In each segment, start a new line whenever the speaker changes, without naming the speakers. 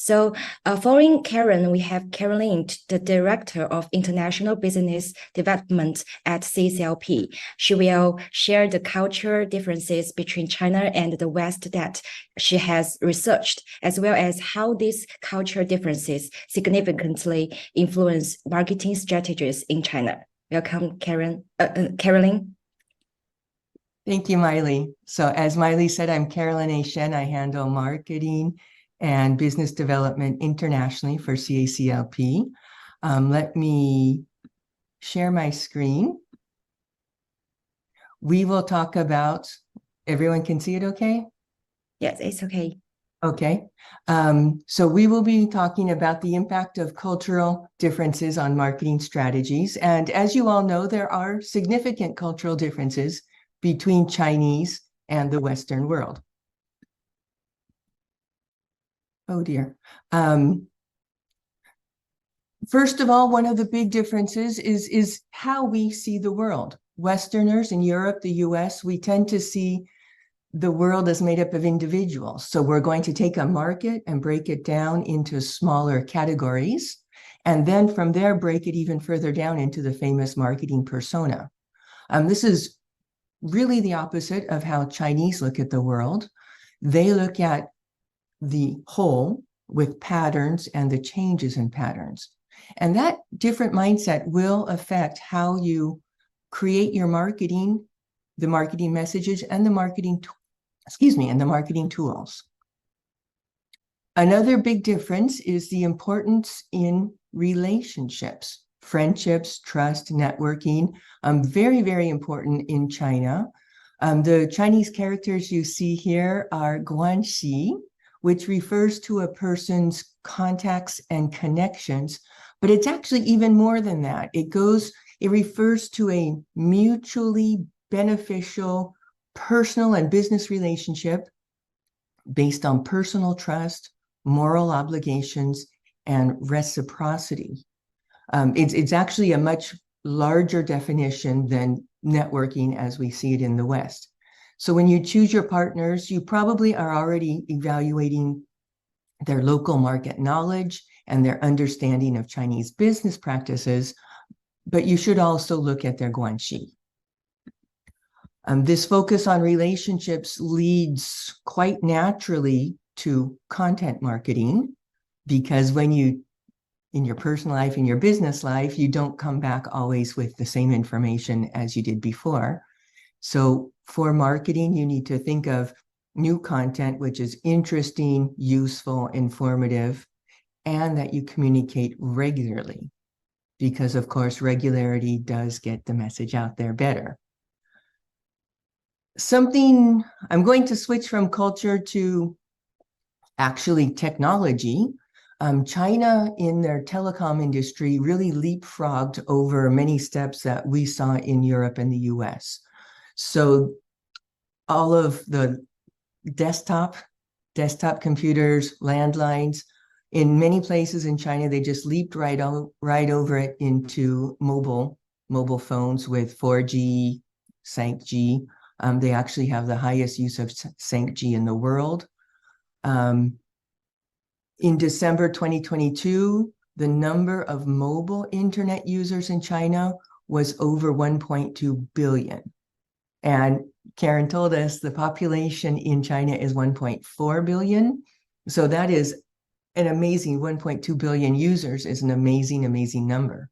So following Karen, we have Carolyn, the Director of International Business Development at CACLP. She will share the cultural differences between China and the West that she has researched, as well as how these cultural differences significantly influence marketing strategies in China. Welcome, Carolyn.
Thank you, Miley. So as Miley said, I'm Carolyn Eychenne. I handle marketing and business development internationally for CACLP. Let me share my screen. We will talk about, everyone can see it okay?
Yes, it's okay.
Okay. So we will be talking about the impact of cultural differences on marketing strategies. And as you all know, there are significant cultural differences between Chinese and the Western world. Oh dear. First of all, one of the big differences is how we see the world. Westerners in Europe, the US, we tend to see the world as made up of individuals. So we're going to take a market and break it down into smaller categories. And then from there, break it even further down into the famous marketing persona. This is really the opposite of how Chinese look at the world. They look at the whole with patterns and the changes in patterns. And that different mindset will affect how you create your marketing, the marketing messages, and the marketing, and the marketing tools. Another big difference is the importance in relationships, friendships, trust, networking, very, very important in China. The Chinese characters you see here are guanxi, which refers to a person's contacts and connections, but it's actually even more than that. It refers to a mutually beneficial personal and business relationship based on personal trust, moral obligations, and reciprocity. It's actually a much larger definition than networking as we see it in the West. So when you choose your partners, you probably are already evaluating their local market knowledge and their understanding of Chinese business practices, but you should also look at their guanxi. This focus on relationships leads quite naturally to content marketing, because when you, in your personal life, in your business life, you don't come back always with the same information as you did before. So for marketing, you need to think of new content, which is interesting, useful, informative, and that you communicate regularly, because of course, regularity does get the message out there better. I'm going to switch from culture to actually technology. China in their telecom industry really leapfrogged over many steps that we saw in Europe and the US. So all of the desktop computers, landlines, in many places in China, they just leaped right over it into mobile phones with 4G, 5G. They actually have the highest use of 5G in the world. In December 2022, the number of mobile internet users in China was over 1.2 billion. And Karen told us the population in China is 1.4 billion. So that is an amazing 1.2 billion users is an amazing, amazing number.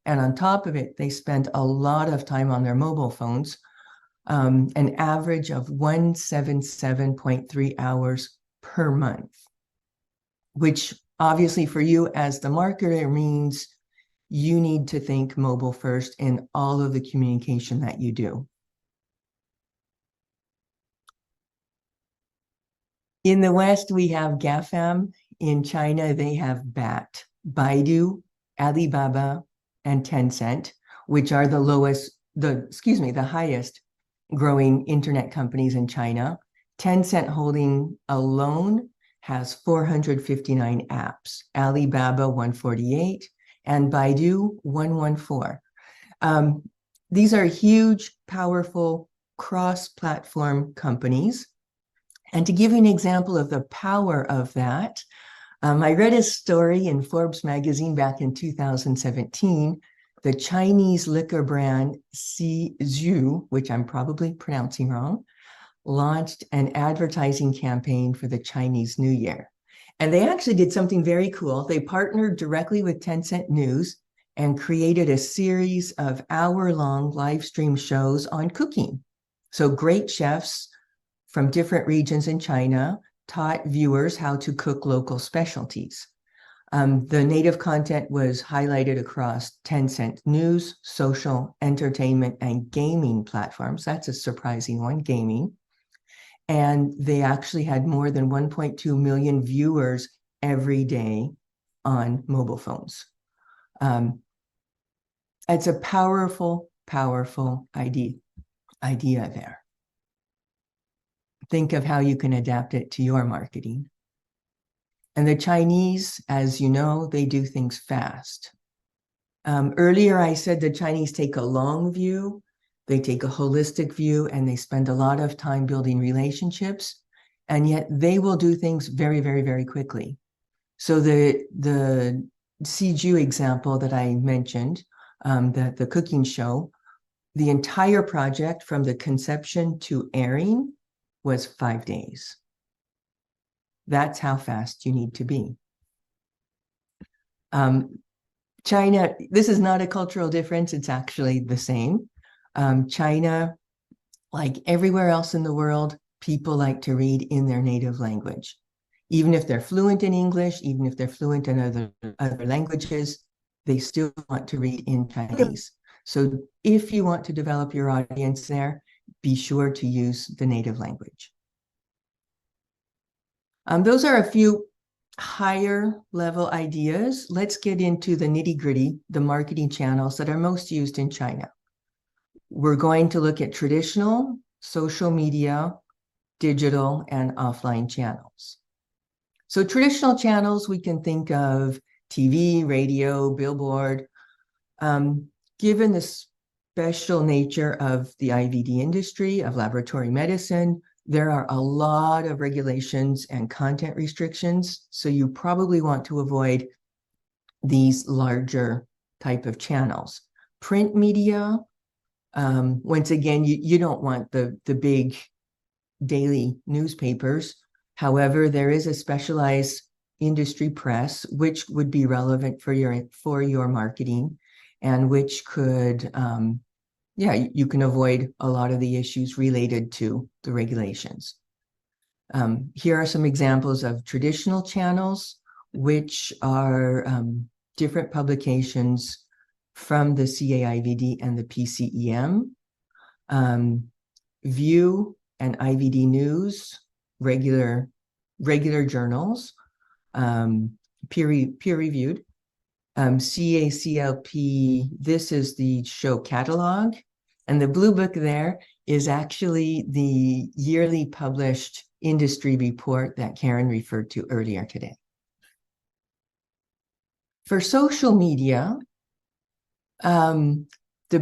And on top of it, they spent a lot of time on their mobile phones, an average of 177.3 hours per month, which obviously for you as the marketer means you need to think mobile first in all of the communication that you do. In the West, we have GAFAM. In China, they have BAT, Baidu, Alibaba, and Tencent, which are the highest growing internet companies in China. Tencent Holding alone has 459 apps, Alibaba 148, and Baidu 114. These are huge, powerful cross-platform companies. And to give you an example of the power of that, I read a story in Forbes magazine back in 2017. The Chinese liquor brand Zhu, which I'm probably pronouncing wrong, launched an advertising campaign for the Chinese New Year. And they actually did something very cool. They partnered directly with Tencent News and created a series of hour-long live stream shows on cooking. So great chefs from different regions in China taught viewers how to cook local specialties. The native content was highlighted across Tencent News, social, entertainment, and gaming platforms. That's a surprising one, gaming. And they actually had more than 1.2 million viewers every day on mobile phones. It's a powerful, powerful idea there. Think of how you can adapt it to your marketing. And the Chinese, as you know, they do things fast. Earlier, I said the Chinese take a long view, they take a holistic view, and they spend a lot of time building relationships, and yet they will do things very, very, very quickly. So the Siju example that I mentioned, the cooking show, the entire project from the conception to airing was 5 days. That's how fast you need to be. China, this is not a cultural difference, it's actually the same. China, like everywhere else in the world, people like to read in their native language. Even if they're fluent in English, even if they're fluent in other languages, they still want to read in Chinese. So if you want to develop your audience there, be sure to use the native language. Those are a few higher level ideas. Let's get into the nitty-gritty, the marketing channels that are most used in China. We're going to look at traditional, social media, digital, and offline channels. So traditional channels, we can think of TV, radio, billboard. Given the special nature of the IVD industry, of laboratory medicine, there are a lot of regulations and content restrictions, so you probably want to avoid these larger type of channels. Print media, once again, you don't want the big daily newspapers. However, there is a specialized industry press, which would be relevant for your marketing, and which could, you can avoid a lot of the issues related to the regulations. Here are some examples of traditional channels, which are different publications from the CAIVD and the PCEM. View and IVD News, regular journals, peer-reviewed. CACLP, this is the show catalog. And the blue book there is actually the yearly published industry report that Karen referred to earlier today. For social media, the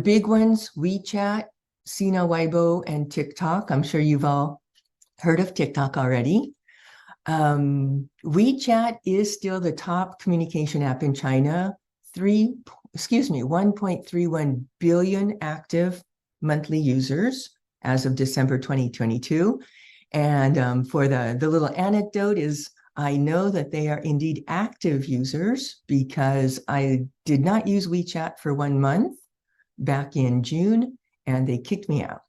big ones, WeChat, Sina Weibo, and TikTok. I'm sure you've all heard of TikTok already. WeChat is still the top communication app in China. 1.31 billion active monthly users as of December 2022. And for the little anecdote is, I know that they are indeed active users because I did not use WeChat for 1 month back in June, and they kicked me out.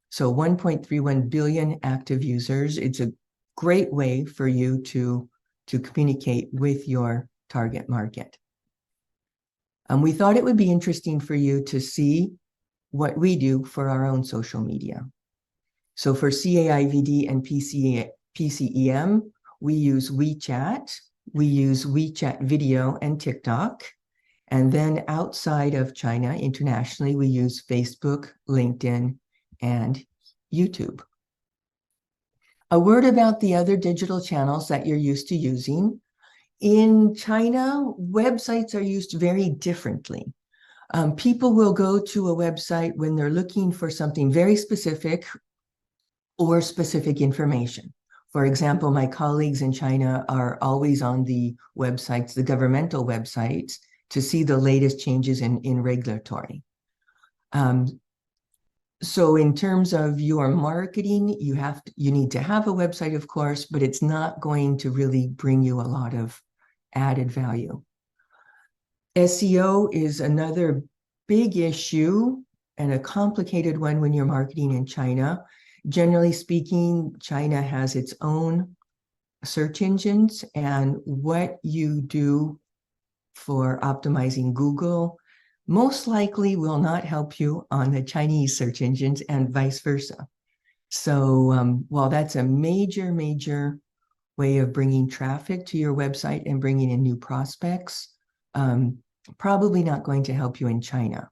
So 1.31 billion active users. It's a great way for you to communicate with your target market. We thought it would be interesting for you to see what we do for our own social media. So for CAIVD and PCEM, we use WeChat, we use WeChat video and TikTok. And then outside of China, internationally, we use Facebook, LinkedIn, and YouTube. A word about the other digital channels that you're used to using. In China, websites are used very differently. People will go to a website when they're looking for something very specific or specific information. For example, my colleagues in China are always on the websites, the governmental websites, to see the latest changes in regulatory. So in terms of your marketing, you need to have a website, of course, but it's not going to really bring you a lot of added value. SEO is another big issue and a complicated one when you're marketing in China. Generally speaking, China has its own search engines, and what you do for optimizing Google most likely will not help you on the Chinese search engines and vice versa. So while that's a major, major way of bringing traffic to your website and bringing in new prospects, probably not going to help you in China.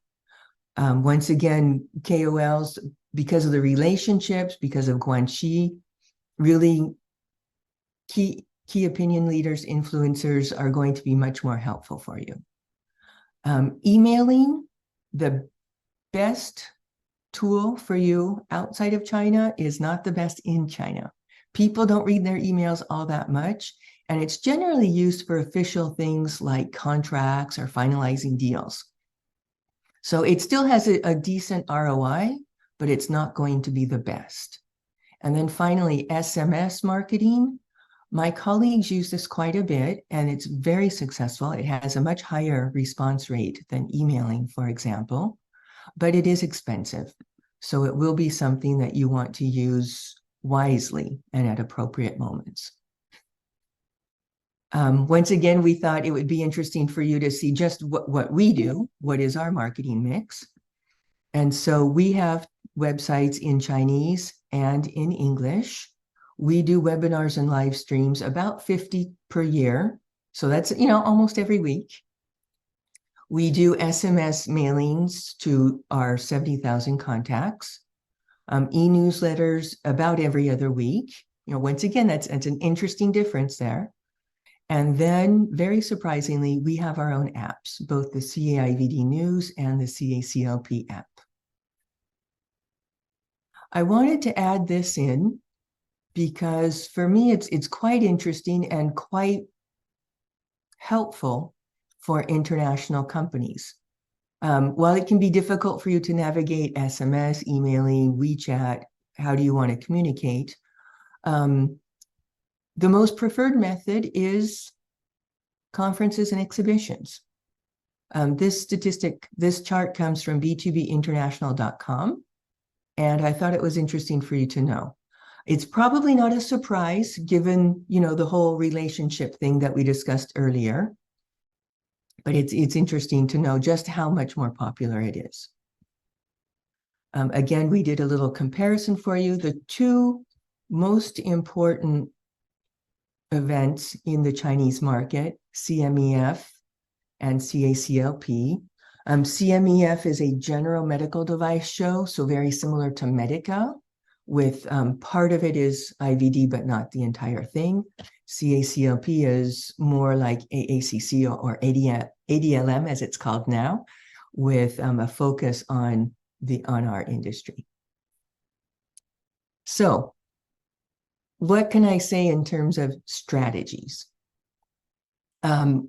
Once again, KOLs, because of the relationships, because of Guanxi, really key opinion leaders, influencers are going to be much more helpful for you. Emailing, the best tool for you outside of China is not the best in China. People don't read their emails all that much, and it's generally used for official things like contracts or finalizing deals. So it still has a decent ROI, but it's not going to be the best. And then finally, SMS marketing. My colleagues use this quite a bit, and it's very successful. It has a much higher response rate than emailing, for example, but it is expensive. So it will be something that you want to use wisely and at appropriate moments. Once again, we thought it would be interesting for you to see just what we do, what is our marketing mix. And so we have websites in Chinese and in English. We do webinars and live streams, about 50 per year. So that's, almost every week. We do SMS mailings to our 70,000 contacts, e-newsletters about every other week. Once again, that's an interesting difference there. And then, very surprisingly, we have our own apps, both the CAIVD News and the CACLP app. I wanted to add this in because for me, it's quite interesting and quite helpful for international companies. While it can be difficult for you to navigate SMS, emailing, WeChat, how do you want to communicate? The most preferred method is conferences and exhibitions. This chart comes from b2binternational.com, and I thought it was interesting for you to know. It's probably not a surprise given, the whole relationship thing that we discussed earlier, but it's interesting to know just how much more popular it is. Again, we did a little comparison for you. The two most important events in the Chinese market, CMEF and CACLP. CMEF is a general medical device show, so very similar to Medica, with part of it is IVD, but not the entire thing. CACLP is more like AACC or ADLM, as it's called now, with a focus on our industry. So, what can I say in terms of strategies? As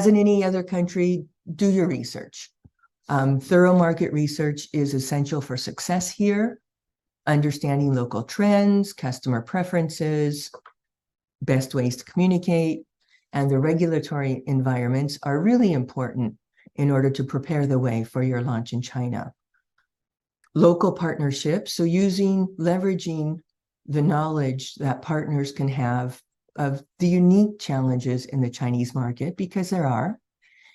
in any other country, do your research. Thorough market research is essential for success here. Understanding local trends, customer preferences, best ways to communicate, and the regulatory environments are really important in order to prepare the way for your launch in China. Local partnerships, so leveraging the knowledge that partners can have of the unique challenges in the Chinese market, because there are,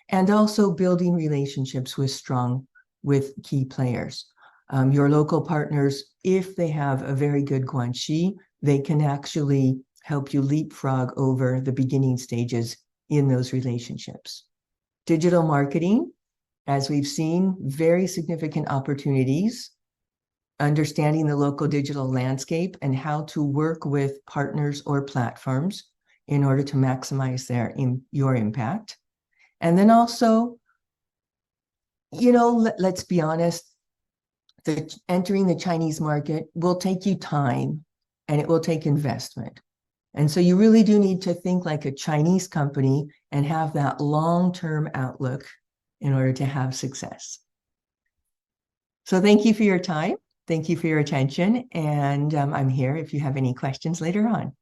and also building relationships with key players. Your local partners, if they have a very good Guanxi, they can actually help you leapfrog over the beginning stages in those relationships. Digital marketing, as we've seen, very significant opportunities. Understanding the local digital landscape and how to work with partners or platforms in order to maximize your impact. And then also, let's be honest, entering the Chinese market will take you time and it will take investment. And so you really do need to think like a Chinese company and have that long-term outlook in order to have success. So thank you for your time. Thank you for your attention. And I'm here if you have any questions later on.